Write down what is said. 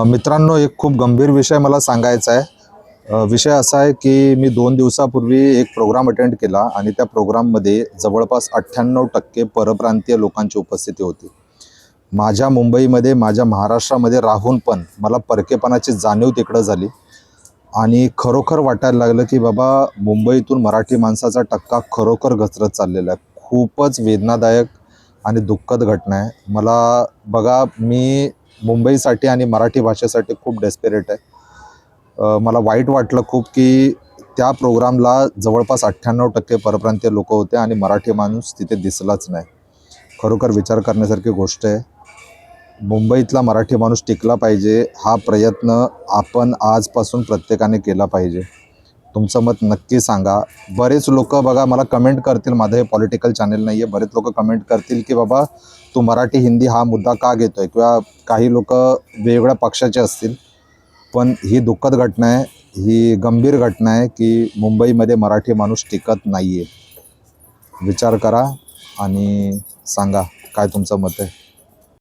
मित्रांनो, एक खूप गंभीर विषय मला सांगायचा आहे. विषय असा आहे की मी 2 दिवसापूर्वी एक प्रोग्राम अटेंड केला आणि त्या प्रोग्राममध्ये जवळपास 98% परप्रांतीय लोकांची उपस्थिती होती. माझ्या मुंबईमध्ये, माझ्या महाराष्ट्रामध्ये राहून पण मला परकेपणाची जाणीव तिकडं झाली आणि खरोखर वाटायला लागलं की बाबा, मुंबईतून मराठी माणसाचा टक्का खरोखर घसरत चाललेला आहे. खूपच वेदनादायक आणि दुःखद घटना आहे. मला बघा, मी मुंबईसाठी आणि मराठी भाषेसाठी खूप डेस्पेरेट आहे. मला वाईट वाटलं खूप की त्या प्रोग्रामला जवळपास 98% परप्रांतीय लोक होते आणि मराठी माणूस तिथे दिसलाच नाही. खरोखर विचार करण्यासारखी गोष्ट आहे. मुंबईतला मराठी माणूस टिकला पाहिजे, हा प्रयत्न आपण आजपासून प्रत्येकाने केला पाहिजे. तुमचं मत नक्की सांगा. बरेच लोक बघा मला कमेंट करतील, माझं हे पॉलिटिकल चॅनल नाही आहे, बरेच लोक कमेंट करतील की बाबा तू मराठी हिंदी हा मुद्दा का घेतोय, किंवा काही लोक वेगवेगळ्या पक्षाचे असतील. पण ही दुःखद घटना आहे, ही गंभीर घटना आहे की मुंबईमध्ये मराठी माणूस टिकत नाही आहे. विचार करा आणि सांगा काय तुमचं मत आहे.